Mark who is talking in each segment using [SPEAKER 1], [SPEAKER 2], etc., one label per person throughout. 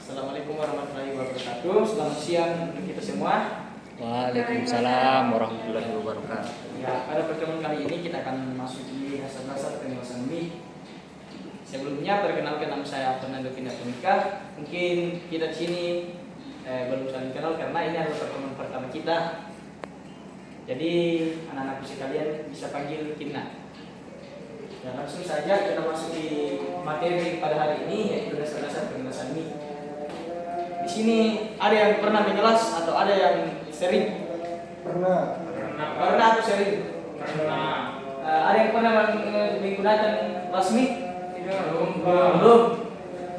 [SPEAKER 1] Assalamualaikum warahmatullahi wabarakatuh. Selamat siang untuk kita semua.
[SPEAKER 2] Waalaikumsalam warahmatullahi wabarakatuh.
[SPEAKER 1] Ya, pada pertemuan kali ini kita akan masuk di dasar-dasar penjelasan MIK. Sebelumnya perkenalkan, nama saya Fernando Kindatumika. Mungkin kita di sini belum saling kenal karena ini adalah pertemuan pertama kita. Jadi anak-anakku sekalian bisa panggil Kinna. Dan langsung saja kita masuk di materi pada hari ini, yaitu dasar-dasar penjelasan MIK. Di sini ada yang pernah menjelas atau ada yang sering?
[SPEAKER 3] Pernah.
[SPEAKER 1] Pernah atau sering?
[SPEAKER 3] Pernah.
[SPEAKER 1] Ada yang pernah menggunakan kelas MIK? Belum.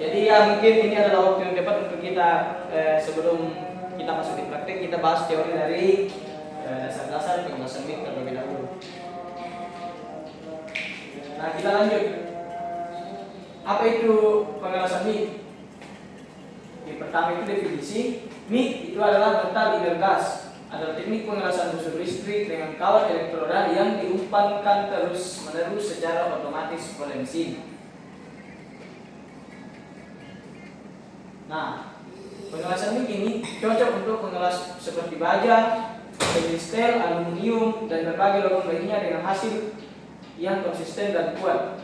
[SPEAKER 1] Jadi ya mungkin ini adalah waktu yang tepat untuk kita sebelum kita masuk di praktek, kita bahas teori dari dasar-dasar penjelasan MIK terlebih dahulu. Nah, kita lanjut. Apa itu penjelasan MIK? Yang pertama itu definisi. MIK itu adalah mental inner gas, adalah teknik pengerasan unsur listrik dengan kawat elektroda yang diumpankan terus-menerus secara otomatis oleh mesin. Nah, penjelasan MIK ini cocok untuk pengeras seperti baja, stainless, aluminium, dan berbagai logam lainnya dengan hasil yang konsisten dan kuat.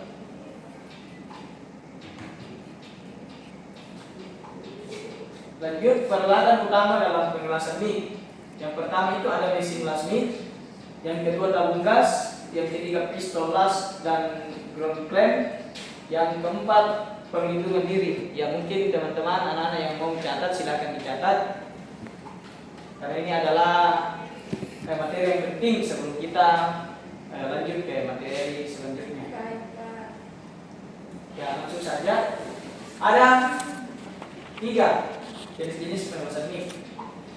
[SPEAKER 1] Lanjut, peralatan utama dalam pengelasan MIK. Yang pertama itu ada mesin las MIK, yang kedua tabung gas, yang ketiga pistol las dan ground clamp, yang keempat perlindungan diri. Ya mungkin teman-teman anak-anak yang mau mencatat silakan dicatat, karena ini adalah materi yang penting sebelum kita lanjut ke materi selanjutnya. Ya langsung saja. Ada 3 jenis-jenis penjelasan MIK.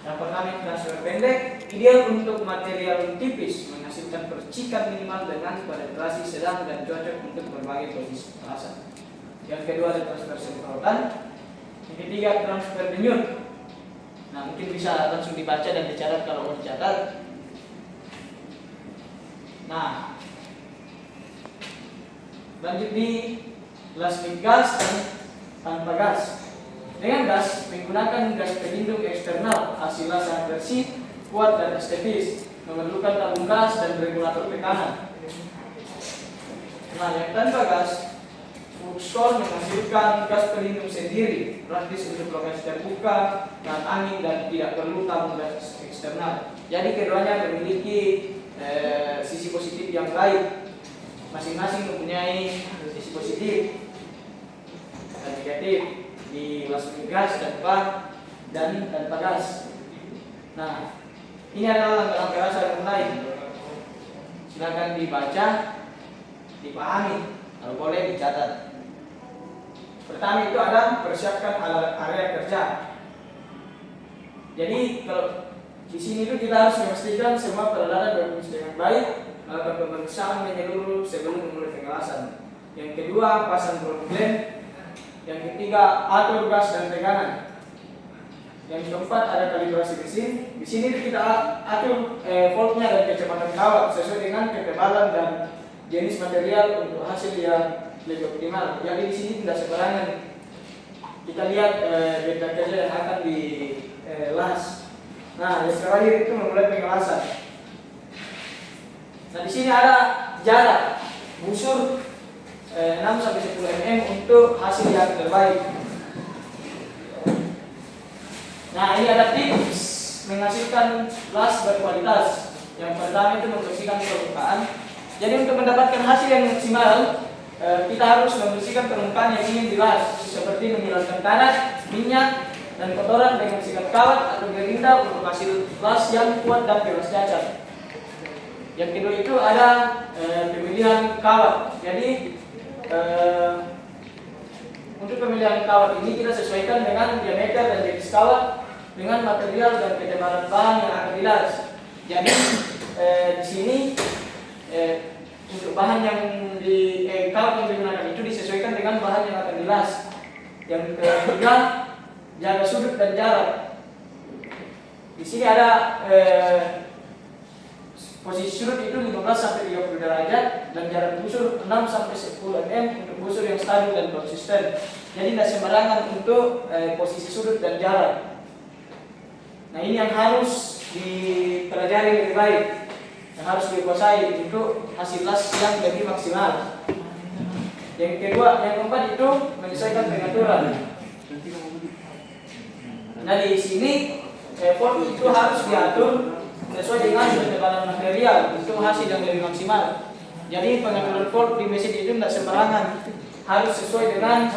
[SPEAKER 1] Yang pertama itu transfer pendek, ideal untuk material tipis, menghasilkan percikan minimal dengan penetrasi sedang dan cocok untuk berbagai posisi pengelasan. Yang kedua ada transfer semprotan. Yang ketiga transfer denyut. Nah mungkin bisa langsung dibaca dan dicatat kalau mau dicatat. Nah, lanjut di plastik gas dan tanpa gas. Dengan gas, menggunakan gas pelindung eksternal, hasilnya sangat bersih, kuat dan estetis, memerlukan tabung gas dan regulator tekanan. Nah, yang tanpa gas, Fuxcol menghasilkan gas pelindung sendiri, praktis untuk lokasi terbuka, tahan angin dan tidak perlu tabung gas eksternal. Jadi keduanya memiliki sisi positif yang baik, masing-masing mempunyai sisi positif dan negatif di plastik gas dan tanpa gas. Nah, ini adalah langkah-langkah dasar yang mulai. Silakan dibaca, dipahami, kalau boleh dicatat. Pertama itu ada persiapkan area kerja. Jadi kalau di sini itu kita harus memastikan semua peralatan berfungsi dengan baik, melakukan pemeriksaan menyeluruh sebelum memulai pengelasan. Yang kedua, pasang problem. Yang ketiga, atur gas dan tekanan. Yang keempat, ada kalibrasi mesin. Di sini kita atur voltnya dan kecepatan kawat sesuai dengan ketebalan dan jenis material untuk hasil yang lebih optimal. Jadi di sini tidak sembarangan. Kita lihat beda kerja yang akan dilas. Nah, yang terakhir itu memulai pengelasan. Nah, di sini ada jarak busur 6-10 mm untuk hasil yang terbaik. Nah, ini ada tips menghasilkan las berkualitas. Yang pertama itu membersihkan permukaan. Jadi untuk mendapatkan hasil yang maksimal, kita harus membersihkan permukaan yang ingin dilas, seperti menghilangkan tanah, minyak, dan kotoran dengan sikat kawat atau gerinda untuk hasil las yang kuat dan bebas cacat. Yang kedua itu ada pemilihan kawat. Jadi untuk pemilihan kawat ini kita sesuaikan dengan diameter dan jenis kawat, dengan material dan ketebalan bahan yang akan dilas. Jadi di sini untuk bahan yang kawat yang digunakan itu disesuaikan dengan bahan yang akan dilas. Yang ketiga, jaga sudut dan jarak. Di sini ada Posisi sudut itu 15 sampai 30 derajat dan jarak busur 6 sampai 10 mm untuk busur yang stabil dan konsisten. Jadi tidak sembarangan untuk posisi sudut dan jarak. Nah, ini yang harus dipelajari lebih baik, yang harus dikuasai untuk hasil las yang lebih maksimal. Yang kedua, yang keempat itu menyesuaikan pengaturan. Nah, di sini volt itu harus diatur sesuai dengan ketebalan material untuk hasil yang lebih maksimal. Jadi pengaturan volt di mesin itu tidak sembarangan, harus sesuai dengan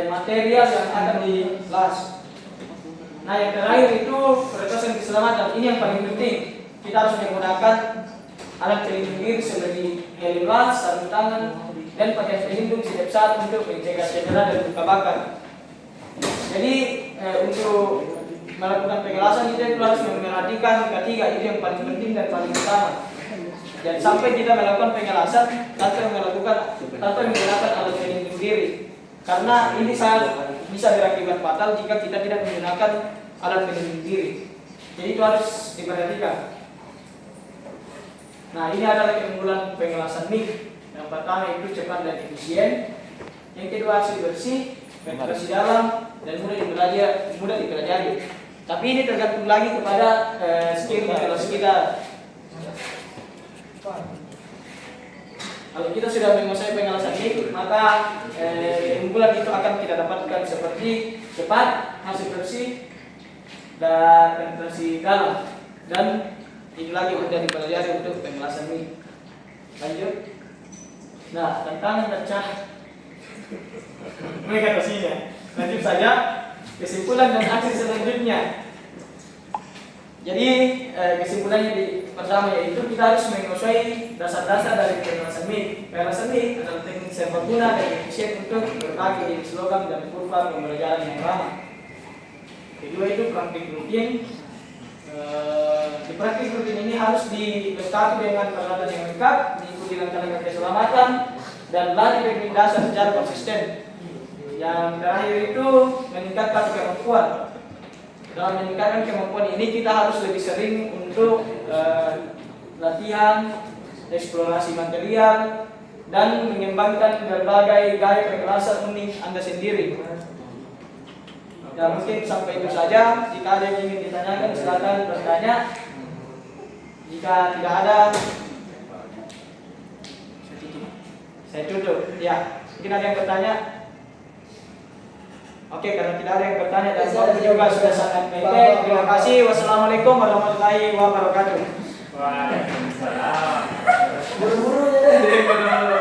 [SPEAKER 1] material yang akan dilas. Nah, yang terakhir itu peretasan keselamatan. Ini yang paling penting. Kita harus menggunakan alat pelindung diri seperti helm las, sarung tangan, dan pakaian pelindung setiap saat untuk mencegah cedera dan luka bakar. Jadi untuk melakukan pengelasan kita itu harus memperhatikan ketiga itu yang paling penting dan paling utama. Dan sampai kita melakukan pengelasan tanpa menggunakan alat pelindung diri, karena ini sangat bisa berakibat fatal jika kita tidak menggunakan alat pelindung diri. Jadi itu harus diperhatikan. Nah, ini adalah keunggulan pengelasan mic. Yang pertama itu cepat dan efisien. Yang kedua hasil bersih, ventilasi dalam, dan mudah dipelajari. Tapi ini tergantung lagi kepada skill ventilasi kita. Kalau kita sudah menguasai pengelasan mic, maka keunggulan itu akan kita dapatkan seperti cepat, hasil bersih, dan ventilasi dalam. Dan ini lagi mudah dipelajari untuk pengelasan mic. Lanjut. Nah, tantangan pecah mengatasinya. Lanjut saja kesimpulan dan aksi selanjutnya. Jadi kesimpulannya di pertama yaitu kita harus menguasai dasar-dasar dari pengelasan mic. Pengelasan mic adalah teknik serbaguna dan efisien untuk berbagai jenis logam dan kurva pembelajaran yang lama. Kedua itu praktik rutin. Di praktik rutin ini harus dilengkapi dengan peralatan yang lengkap, mengikuti langkah-langkah keselamatan, dan latih teknik dasar secara konsisten. Yang terakhir itu meningkatkan kemampuan. Dalam meningkatkan kemampuan ini kita harus lebih sering untuk latihan, eksplorasi material, dan mengembangkan berbagai gaya pengelasan unik Anda sendiri. Ya, mungkin sampai itu saja. Jika ada yang ingin ditanyakan silakan bertanya. Jika tidak ada, saya tutup. Ya, mungkin ada yang bertanya. Oke, karena tidak ada yang bertanya dan waktu juga sudah sangat pendek. Terima kasih. Wassalamualaikum warahmatullahi wabarakatuh.
[SPEAKER 3] Waalaikumsalam.
[SPEAKER 1] Buru-buru ya.